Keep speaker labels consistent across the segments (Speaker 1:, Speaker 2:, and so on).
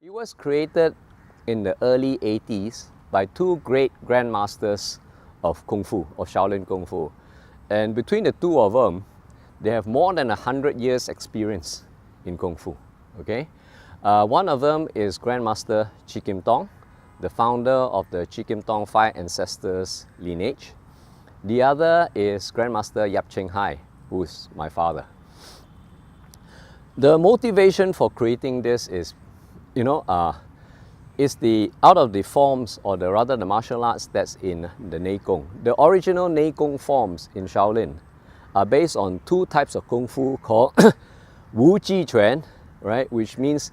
Speaker 1: It was created in the early 80s by two great grandmasters of Kung Fu, of Shaolin Kung Fu. And between the two of them, they have more than 100 years experience in Kung Fu. Okay? One of them is Grandmaster Chi Kim Tong, the founder of the Chi Kim Tong Five Ancestors lineage. The other is Grandmaster Yap Cheng Hai, who is my father. The motivation for creating this is, is the out of the forms, or rather the martial arts that's in the Nei Gong. The original Nei Gong forms in Shaolin are based on two types of Kung Fu called Wu Ji Quan, right, which means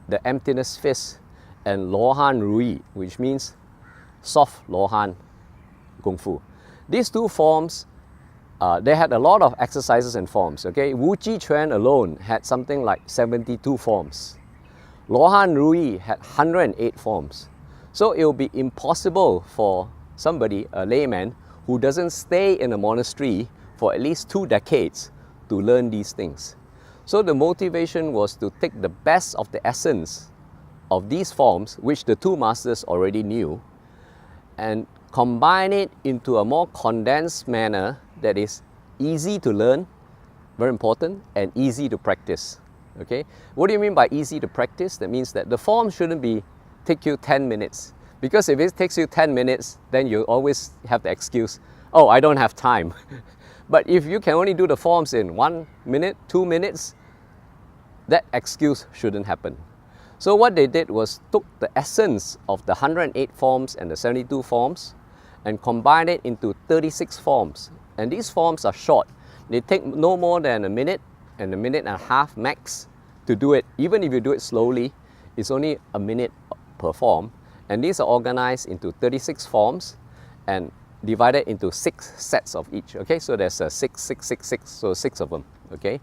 Speaker 1: the emptiness fist, and Lo Han Rui, which means soft Lo Han Kung Fu. These two forms, they had a lot of exercises and forms. Okay, Wu Ji Quan alone had something like 72 forms. Lo Han Rui had 108 forms. So it will be impossible for somebody, a layman, who doesn't stay in a monastery for at least 2 decades to learn these things. So the motivation was to take the best of the essence of these forms, which the two masters already knew, and combine it into a more condensed manner that is easy to learn, very important, and easy to practice. Okay? What do you mean by easy to practice? That means that the form shouldn't take you 10 minutes. Because if it takes you 10 minutes, then you always have the excuse, oh, I don't have time. But if you can only do the forms in 1 minute, 2 minutes, that excuse shouldn't happen. So what they did was took the essence of the 108 forms and the 72 forms and combined it into 36 forms. And these forms are short. They take no more than a minute and a minute and a half max to do it. Even if you do it slowly, it's only a minute per form. And these are organized into 36 forms and divided into 6 sets of each. Okay, so there's a 6, 6, 6, 6, so 6 of them. Okay,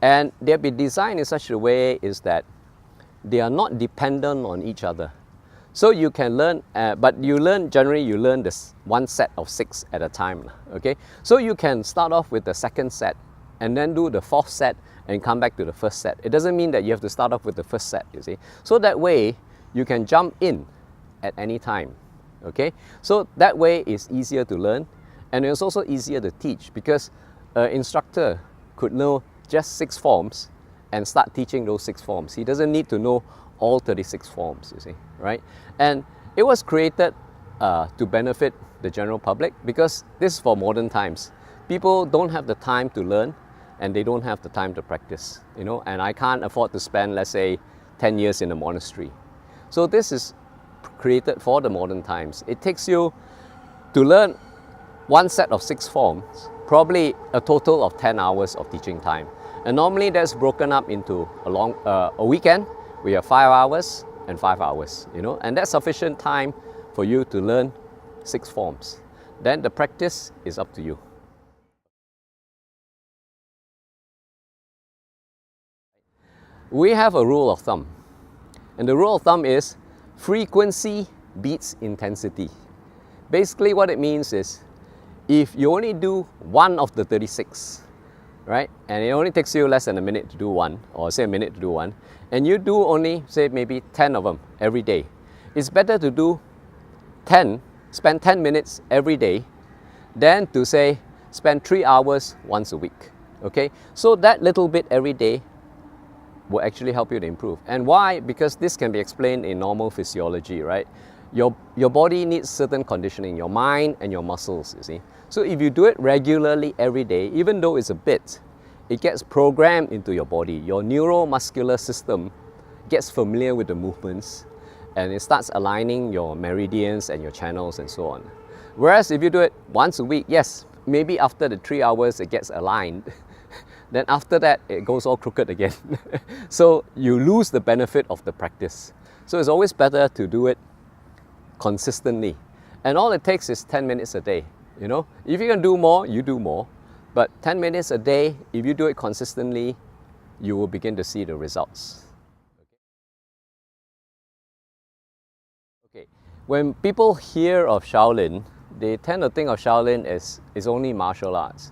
Speaker 1: and they've been designed in such a way is that they are not dependent on each other. So you can learn, but generally you learn this one set of 6 at a time. Okay, so you can start off with the second set and then do the fourth set and come back to the first set. It doesn't mean that you have to start off with the first set, you see. So that way you can jump in at any time. Okay, so that way it's easier to learn, and it's also easier to teach because an instructor could know just 6 forms and start teaching those 6 forms. He doesn't need to know all 36 forms, you see, right? And it was created to benefit the general public because this is for modern times. People don't have the time to learn and they don't have the time to practice, and I can't afford to spend, let's say, 10 years in a monastery. So this is created for the modern times. It takes you to learn one set of 6 forms, probably a total of 10 hours of teaching time. And normally that's broken up into a weekend. We have 5 hours and 5 hours, and that's sufficient time for you to learn 6 forms. Then the practice is up to you. We have a rule of thumb, and the rule of thumb is frequency beats intensity. Basically what it means is if you only do one of the 36, right, and it only takes you less than a minute to do one, or say a minute to do one, and you do only, say, maybe 10 of them every day, it's better to do 10, spend 10 minutes every day than to, say, spend 3 hours once a week. Okay, so that little bit every day will actually help you to improve. And why? Because this can be explained in normal physiology, right? Your body needs certain conditioning, your mind and your muscles, you see. So if you do it regularly every day, even though it's a bit, it gets programmed into your body. Your neuromuscular system gets familiar with the movements and it starts aligning your meridians and your channels and so on. Whereas if you do it once a week, yes, maybe after the 3 hours it gets aligned, then after that it goes all crooked again. So you lose the benefit of the practice. So it's always better to do it consistently. And all it takes is 10 minutes a day. If you can do more, you do more. But 10 minutes a day, if you do it consistently, you will begin to see the results. Okay. When people hear of Shaolin, they tend to think of Shaolin as only martial arts.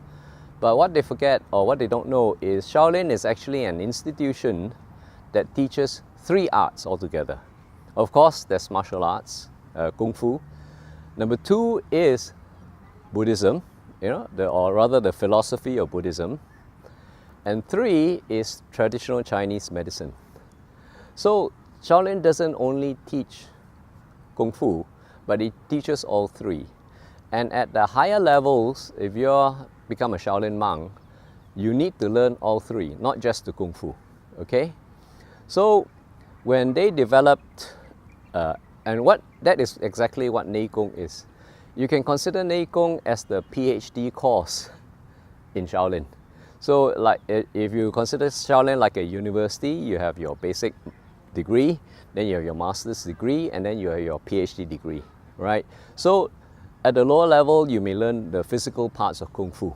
Speaker 1: But what they forget or what they don't know is Shaolin is actually an institution that teaches three arts altogether. Of course, there's martial arts, Kung Fu. Number two is Buddhism, or rather the philosophy of Buddhism. And three is traditional Chinese medicine. So Shaolin doesn't only teach Kung Fu, but it teaches all three. And at the higher levels, if you become a Shaolin monk, you need to learn all three, not just the Kung Fu, okay? So when they developed, that is exactly what Nei Gong is. You can consider Nei Gong as the PhD course in Shaolin. So like if you consider Shaolin like a university, you have your basic degree, then you have your master's degree, and then you have your PhD degree, right? So at the lower level, you may learn the physical parts of Kung Fu,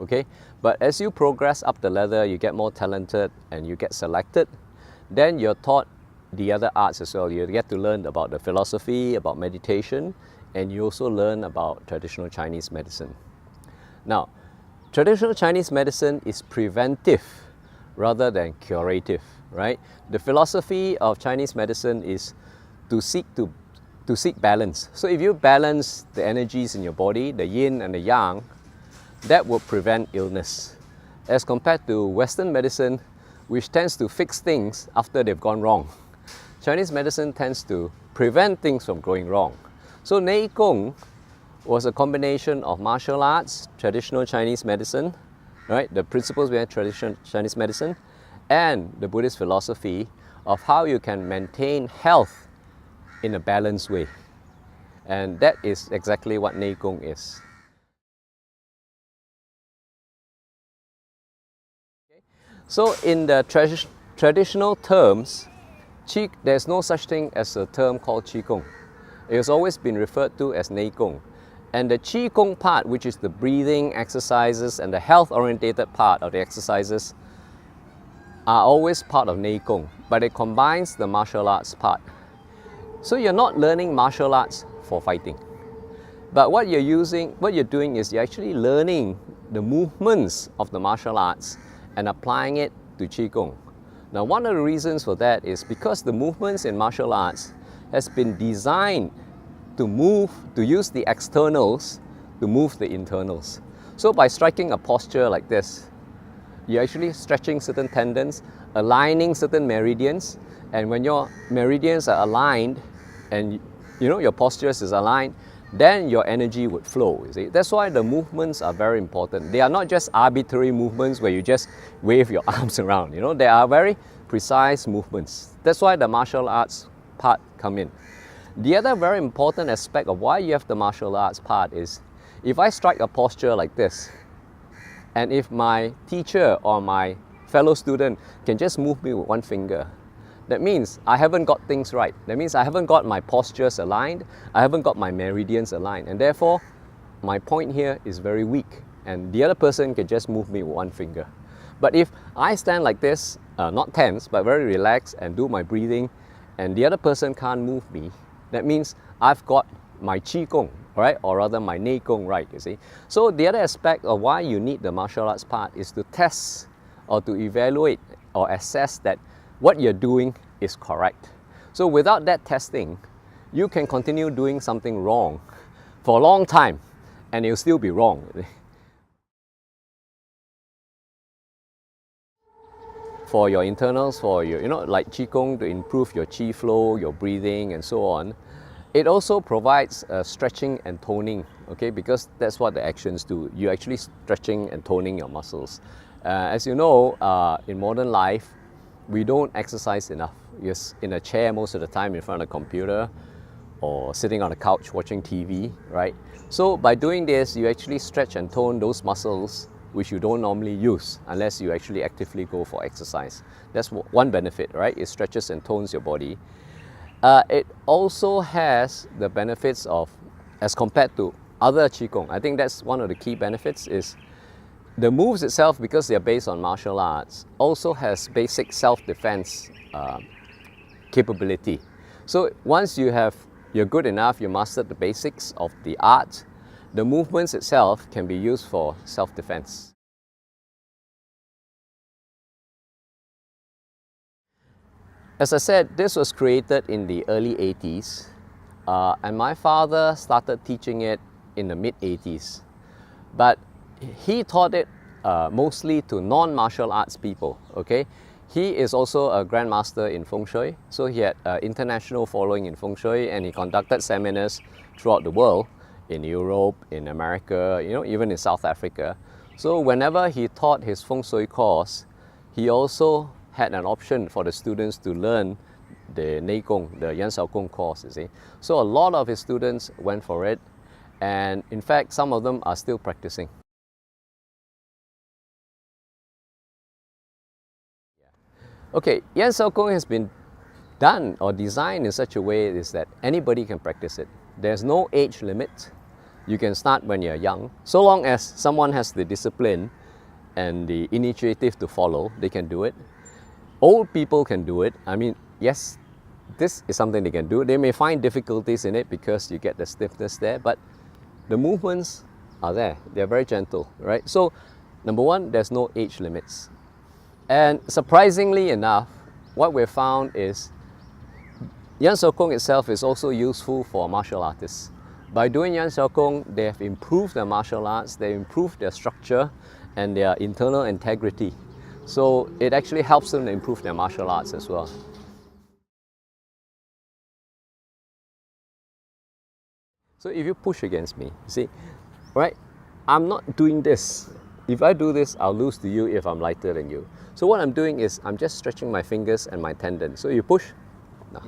Speaker 1: okay? But as you progress up the ladder, you get more talented and you get selected, then you're taught the other arts as well. You get to learn about the philosophy, about meditation, and you also learn about traditional Chinese medicine. Now, traditional Chinese medicine is preventive rather than curative, right? The philosophy of Chinese medicine is to seek balance. So if you balance the energies in your body, the yin and the yang, that will prevent illness. As compared to Western medicine, which tends to fix things after they've gone wrong. Chinese medicine tends to prevent things from going wrong. So Nei Gong was a combination of martial arts, traditional Chinese medicine, right? The principles behind traditional Chinese medicine, and the Buddhist philosophy of how you can maintain health in a balanced way. And that is exactly what Nei Gong is. So in the traditional terms, there's no such thing as a term called Qigong. It has always been referred to as Nei Gong. And the Qigong part, which is the breathing exercises and the health-orientated part of the exercises, are always part of Nei Gong, but it combines the martial arts part. So you're not learning martial arts for fighting. But what you're doing is you're actually learning the movements of the martial arts and applying it to Qigong. Now, one of the reasons for that is because the movements in martial arts has been designed to use the externals to move the internals. So by striking a posture like this, you're actually stretching certain tendons, aligning certain meridians, and when your meridians are aligned and your postures is aligned, then your energy would flow, you see. That's why the movements are very important. They are not just arbitrary movements where you just wave your arms around, They are very precise movements. That's why the martial arts part come in. The other very important aspect of why you have the martial arts part is, if I strike a posture like this, and if my teacher or my fellow student can just move me with one finger, that means I haven't got things right. That means I haven't got my postures aligned, I haven't got my meridians aligned, and therefore my point here is very weak, and the other person can just move me with one finger. But if I stand like this, not tense, but very relaxed, and do my breathing, and the other person can't move me, that means I've got my Qigong, right? Or rather my Nei Gong right, you see. So the other aspect of why you need the martial arts part is to test or to evaluate or assess that what you're doing is correct. So without that testing, you can continue doing something wrong for a long time and it'll still be wrong. For your internals, for your, like Qigong to improve your Qi flow, your breathing and so on, it also provides stretching and toning, okay, because that's what the actions do. You're actually stretching and toning your muscles. As you know, in modern life, we don't exercise enough. You're in a chair most of the time in front of a computer or sitting on a couch watching TV, right? So by doing this, you actually stretch and tone those muscles which you don't normally use unless you actually actively go for exercise. That's one benefit, right? It stretches and tones your body. It also has the benefits of, as compared to other Qigong, I think that's one of the key benefits is the moves itself, because they're based on martial arts, also has basic self-defense capability. So once you're good enough, you mastered the basics of the art, the movements itself can be used for self-defense. As I said, this was created in the early 80s, and my father started teaching it in the mid-80s. But he taught it mostly to non-martial arts people, okay? He is also a grandmaster in Feng Shui, so he had international following in Feng Shui, and he conducted seminars throughout the world, in Europe, in America, you know, even in South Africa. So whenever he taught his Feng Shui course, he also had an option for the students to learn the Neigong, the Yan Shou Gong course, you see. So a lot of his students went for it, and in fact, some of them are still practicing. Okay, Yan Shou Gong has been done or designed in such a way is that anybody can practice it. There's no age limit. You can start when you're young. So long as someone has the discipline and the initiative to follow, they can do it. Old people can do it. I mean, yes, this is something they can do. They may find difficulties in it because you get the stiffness there, but the movements are there. They're very gentle, right? So, number one, there's no age limits. And surprisingly enough, what we've found is Yan Shou Gong itself is also useful for martial artists. By doing Yan Shou Gong, they have improved their martial arts, they improved their structure and their internal integrity. So it actually helps them to improve their martial arts as well. So if you push against me, see, right? I'm not doing this. If I do this, I'll lose to you if I'm lighter than you. So what I'm doing is I'm just stretching my fingers and my tendons. So you push, no.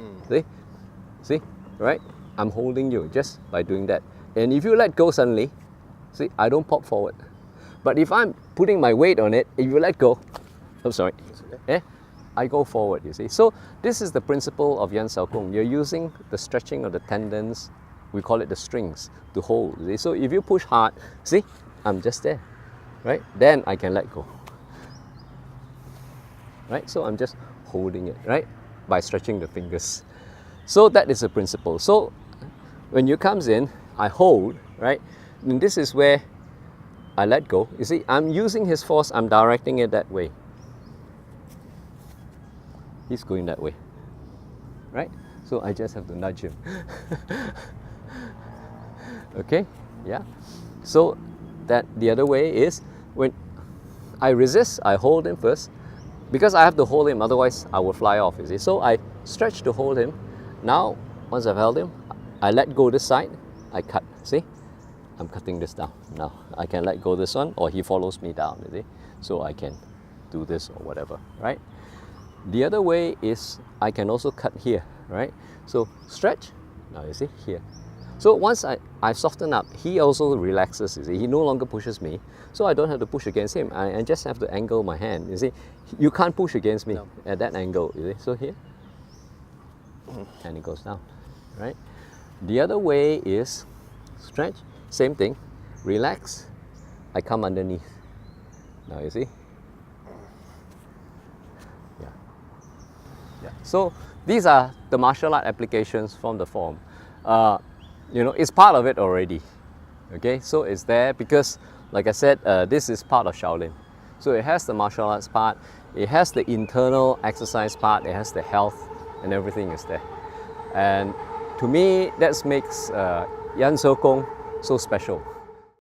Speaker 1: See, right? I'm holding you just by doing that. And if you let go suddenly, see, I don't pop forward. But if I'm putting my weight on it, if you let go, I'm sorry, I go forward, you see. So this is the principle of Yan Shou Gong. You're using the stretching of the tendons, we call it the strings, to hold. See? So if you push hard, see, I'm just there, right? Then I can let go. Right? So I'm just holding it, right? By stretching the fingers. So that is the principle. So when you comes in, I hold, right? And this is where I let go. You see, I'm using his force, I'm directing it that way. He's going that way, right? So I just have to nudge him. Okay, yeah. So that the other way is when I resist, I hold him first. Because I have to hold him, otherwise I will fly off, you see. So I stretch to hold him. Now, once I've held him, I let go this side, I cut, see? I'm cutting this down. Now, I can let go this one, or he follows me down, you see? So I can do this or whatever, right? The other way is, I can also cut here, right? So, stretch, now you see, here. So once I soften up, he also relaxes, you see. He no longer pushes me, so I don't have to push against him. I just have to angle my hand, you see. You can't push against me at that angle, you see. So here, and it goes down, right? The other way is stretch, same thing, relax, I come underneath. Now you see? Yeah. So these are the martial art applications from the form. You know, it's part of it already, okay? So it's there because, like I said, this is part of Shaolin. So it has the martial arts part, it has the internal exercise part, it has the health, and everything is there. And to me, that makes Yan Shou Gong so special.